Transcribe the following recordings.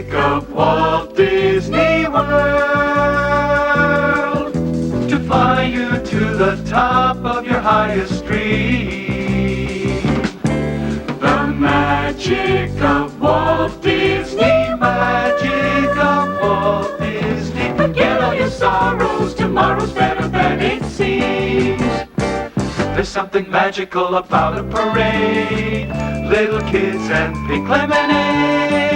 magic of Walt Disney World, to fly you to the top of your highest dream. The magic of Walt Disney, magic of Walt Disney. Forget all your sorrows, tomorrow's better than it seems. There's something magical about a parade, little kids and pink lemonade,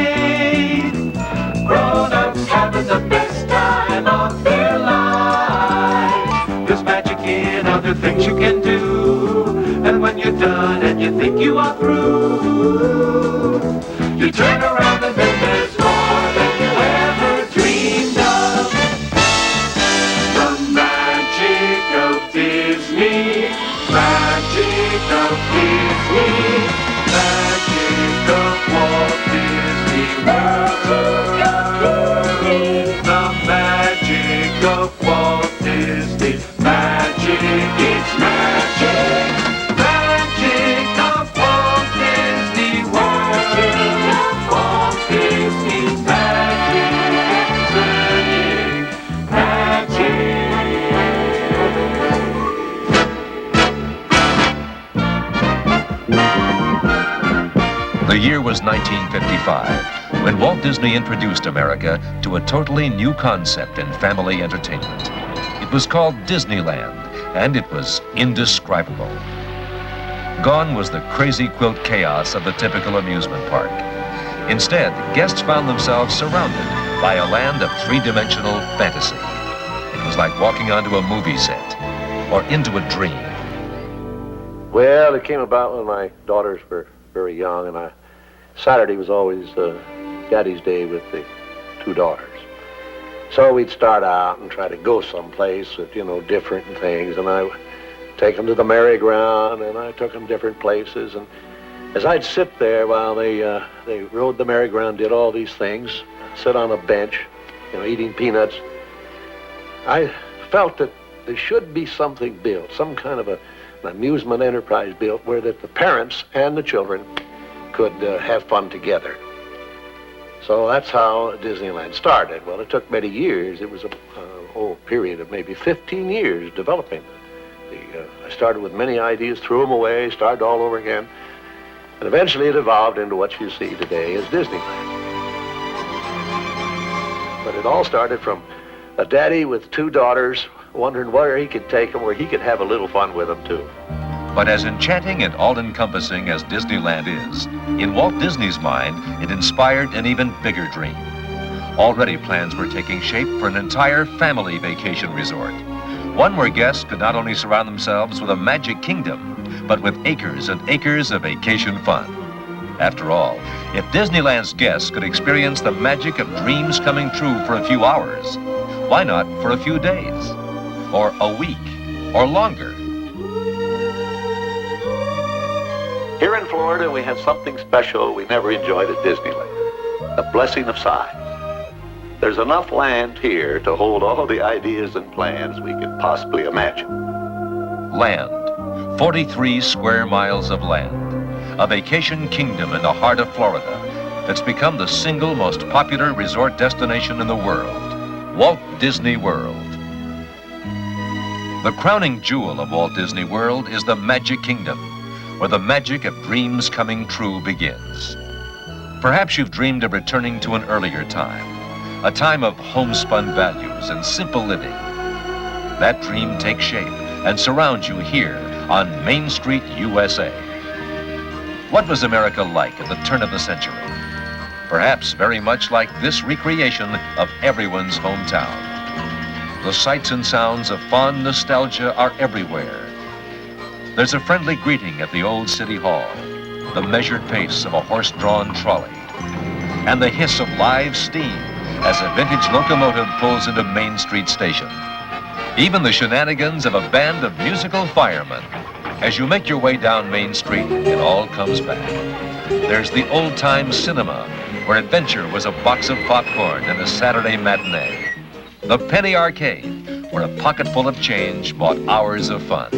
grown-ups having the best time of their lives. There's magic in other things you can do, and when you're done and you think you are through, you turn around and then there's more than you ever dreamed of. The magic of Disney, magic of Disney, magic of Walt Disney World. The magic of Walt Disney, magic, it's magic. Magic of Walt Disney World. Walt Disney magic, magic. The year was 1955, when Walt Disney introduced America to a totally new concept in family entertainment. It was called Disneyland, and it was indescribable. Gone was the crazy quilt chaos of the typical amusement park. Instead, guests found themselves surrounded by a land of three-dimensional fantasy. It was like walking onto a movie set or into a dream. Well, it came about when my daughters were very young, and Saturday was always Daddy's Day with the two daughters. So we'd start out and try to go someplace with, different things, and I would take them to the merry-go-round, and I took them different places, and as I'd sit there while they rode the merry-go-round, did all these things, sit on a bench, eating peanuts, I felt that there should be something built, some kind of an amusement enterprise built where that the parents and the children could have fun together. So that's how Disneyland started. Well, it took many years. It was a whole period of maybe 15 years developing. I started with many ideas, threw them away, started all over again, and eventually it evolved into what you see today as Disneyland. But it all started from a daddy with two daughters wondering where he could take them, where he could have a little fun with them too. But as enchanting and all-encompassing as Disneyland is, in Walt Disney's mind, it inspired an even bigger dream. Already plans were taking shape for an entire family vacation resort. One where guests could not only surround themselves with a magic kingdom, but with acres and acres of vacation fun. After all, if Disneyland's guests could experience the magic of dreams coming true for a few hours, why not for a few days, or a week, or longer? Here in Florida, we have something special we never enjoyed at Disneyland, the blessing of size. There's enough land here to hold all the ideas and plans we could possibly imagine. Land, 43 square miles of land, a vacation kingdom in the heart of Florida that's become the single most popular resort destination in the world, Walt Disney World. The crowning jewel of Walt Disney World is the Magic Kingdom, where the magic of dreams coming true begins. Perhaps you've dreamed of returning to an earlier time, a time of homespun values and simple living. That dream takes shape and surrounds you here on Main Street, USA. What was America like at the turn of the century? Perhaps very much like this recreation of everyone's hometown. The sights and sounds of fond nostalgia are everywhere. There's a friendly greeting at the old City Hall, the measured pace of a horse-drawn trolley, and the hiss of live steam as a vintage locomotive pulls into Main Street Station. Even the shenanigans of a band of musical firemen. As you make your way down Main Street, it all comes back. There's the old-time cinema, where adventure was a box of popcorn and a Saturday matinee. The penny arcade, where a pocket full of change bought hours of fun.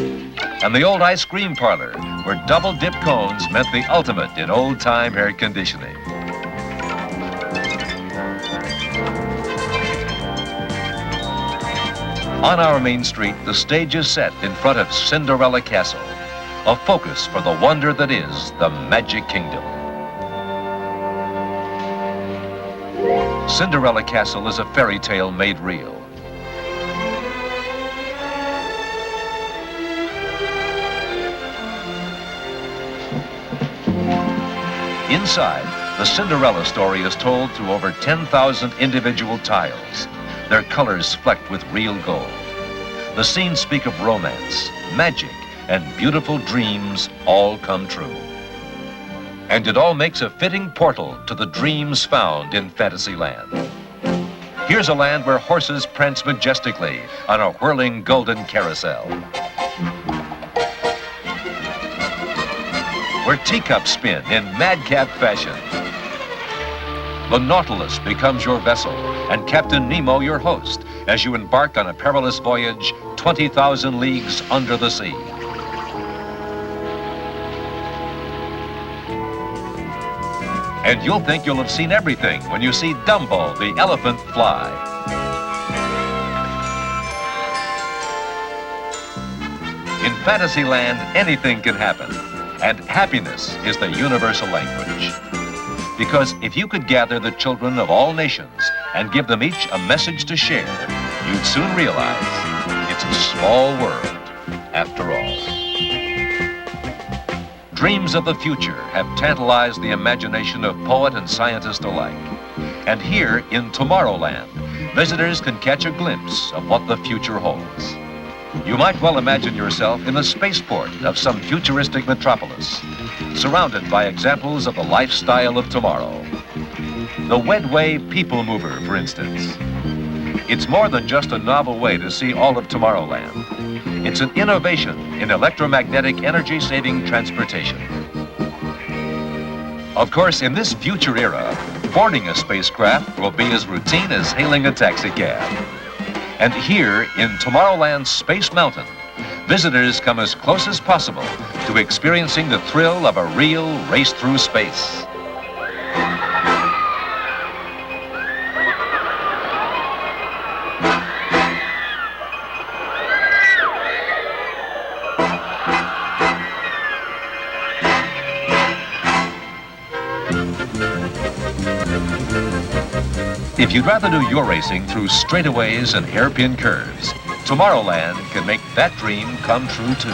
And the old ice cream parlor, where double-dip cones meant the ultimate in old-time air conditioning. On our main street, the stage is set in front of Cinderella Castle, a focus for the wonder that is the Magic Kingdom. Cinderella Castle is a fairy tale made real. Inside, the Cinderella story is told through over 10,000 individual tiles, their colors flecked with real gold. The scenes speak of romance, magic, and beautiful dreams all come true. And it all makes a fitting portal to the dreams found in Fantasyland. Here's a land where horses prance majestically on a whirling golden carousel, where teacups spin in madcap fashion. The Nautilus becomes your vessel and Captain Nemo your host as you embark on a perilous voyage 20,000 leagues under the sea. And you'll think you'll have seen everything when you see Dumbo, the elephant, fly. In Fantasyland, anything can happen, and happiness is the universal language. Because if you could gather the children of all nations and give them each a message to share, you'd soon realize it's a small world after all. Dreams of the future have tantalized the imagination of poet and scientist alike. And here in Tomorrowland, visitors can catch a glimpse of what the future holds. You might well imagine yourself in the spaceport of some futuristic metropolis, surrounded by examples of the lifestyle of tomorrow. The Wedway People Mover, for instance. It's more than just a novel way to see all of Tomorrowland. It's an innovation in electromagnetic energy-saving transportation. Of course, in this future era, boarding a spacecraft will be as routine as hailing a taxicab. And here in Tomorrowland's Space Mountain, visitors come as close as possible to experiencing the thrill of a real race through space. If you'd rather do your racing through straightaways and hairpin curves, Tomorrowland can make that dream come true too.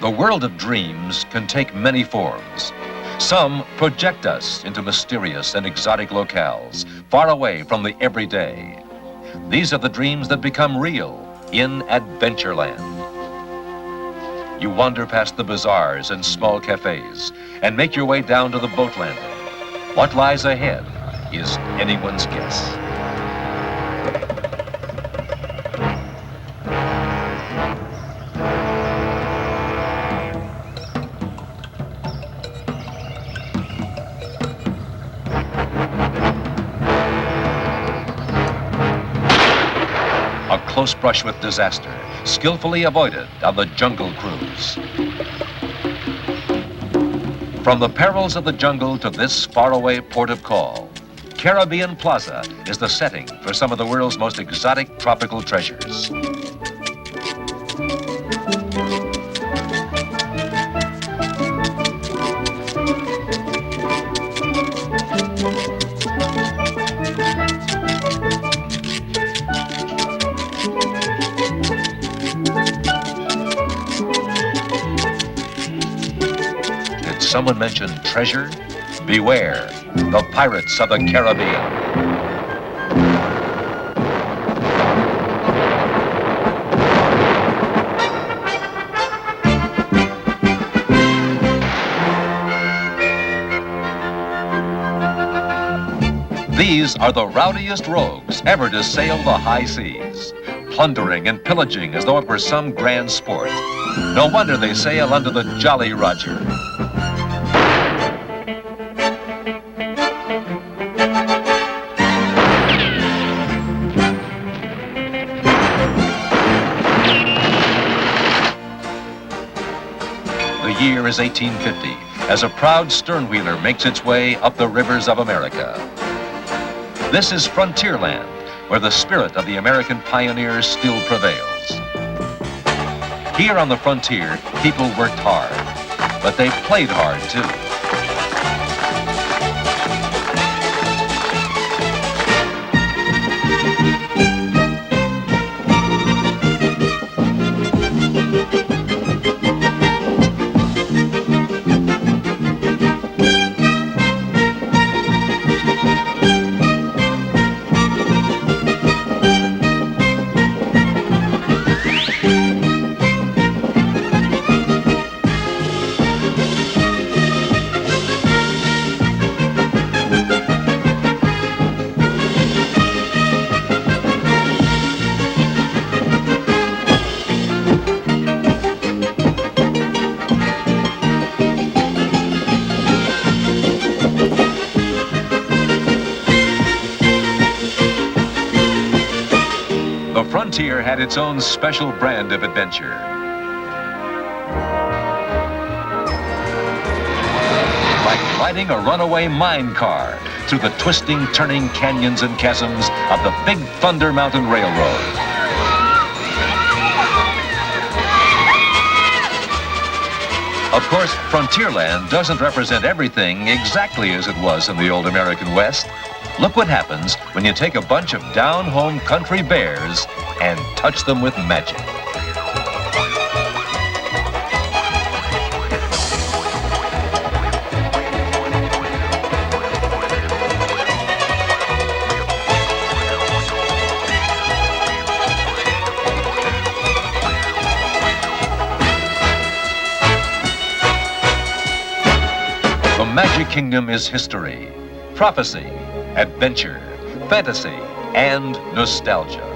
The world of dreams can take many forms. Some project us into mysterious and exotic locales, far away from the everyday. These are the dreams that become real in Adventureland. You wander past the bazaars and small cafes and make your way down to the boat landing. What lies ahead is anyone's guess. Close brush with disaster, skillfully avoided on the Jungle Cruise. From the perils of the jungle to this faraway port of call, Caribbean Plaza is the setting for some of the world's most exotic tropical treasures. Someone mentioned treasure? Beware, the pirates of the Caribbean. These are the rowdiest rogues ever to sail the high seas, plundering and pillaging as though it were some grand sport. No wonder they sail under the Jolly Roger. The year is 1850 as a proud sternwheeler makes its way up the rivers of America. This is Frontierland, where the spirit of the American pioneers still prevails. Here on the frontier, people worked hard, but they played hard too. The Frontier had its own special brand of adventure. Like riding a runaway mine car through the twisting, turning canyons and chasms of the Big Thunder Mountain Railroad. Of course, Frontierland doesn't represent everything exactly as it was in the old American West. Look what happens when you take a bunch of down-home country bears and touch them with magic. The Magic Kingdom is history, prophecy, adventure, fantasy, and nostalgia.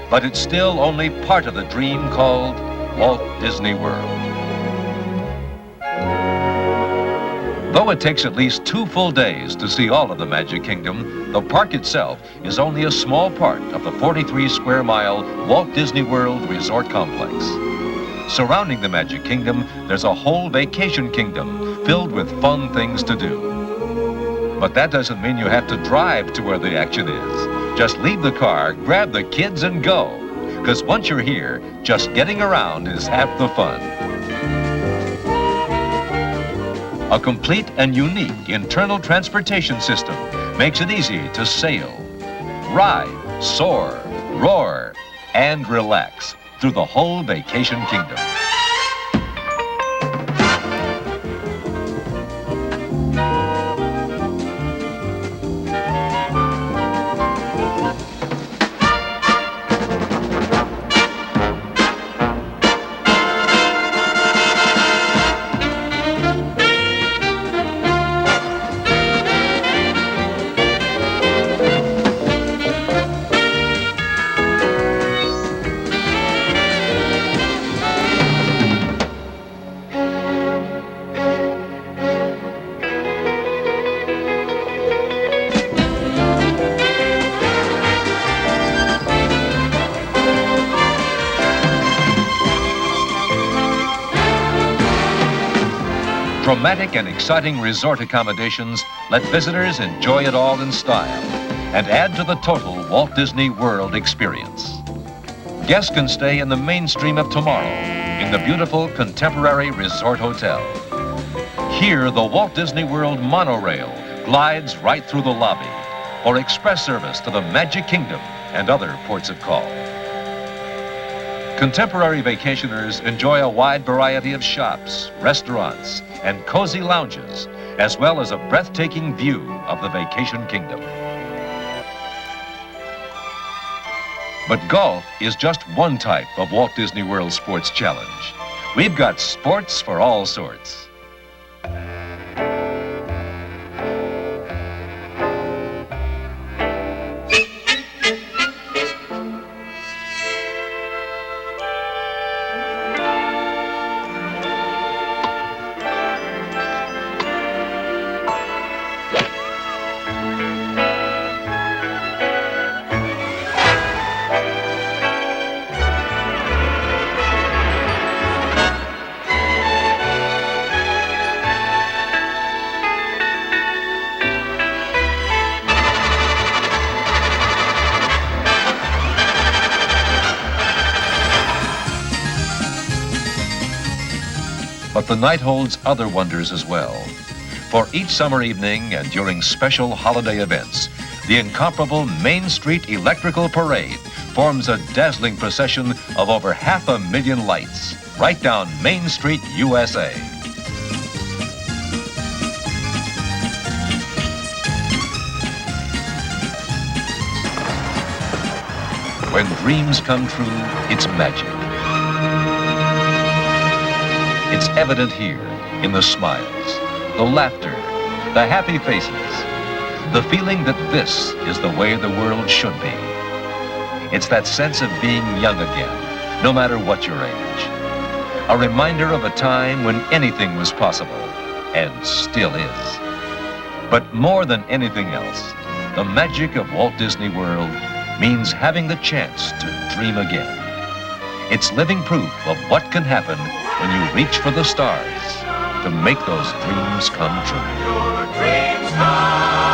But it's still only part of the dream called Walt Disney World. Though it takes at least 2 full days to see all of the Magic Kingdom, the park itself is only a small part of the 43-square-mile Walt Disney World Resort Complex. Surrounding the Magic Kingdom, there's a whole vacation kingdom filled with fun things to do. But that doesn't mean you have to drive to where the action is. Just leave the car, grab the kids, and go. Because once you're here, just getting around is half the fun. A complete and unique internal transportation system makes it easy to sail, ride, soar, roar, and relax through the whole vacation kingdom. Dramatic and exciting resort accommodations let visitors enjoy it all in style and add to the total Walt Disney World experience. Guests can stay in the mainstream of tomorrow in the beautiful contemporary resort hotel. Here, the Walt Disney World monorail glides right through the lobby for express service to the Magic Kingdom and other ports of call. Contemporary vacationers enjoy a wide variety of shops, restaurants, and cozy lounges, as well as a breathtaking view of the vacation kingdom. But golf is just one type of Walt Disney World Sports Challenge. We've got sports for all sorts. But the night holds other wonders as well. For each summer evening and during special holiday events, the incomparable Main Street Electrical Parade forms a dazzling procession of over 500,000 lights right down Main Street, USA. When dreams come true, it's magic. It's evident here in the smiles, the laughter, the happy faces, the feeling that this is the way the world should be. It's that sense of being young again, no matter what your age. A reminder of a time when anything was possible, and still is. But more than anything else, the magic of Walt Disney World means having the chance to dream again. It's living proof of what can happen when you reach for the stars to make those dreams come true. Your dreams come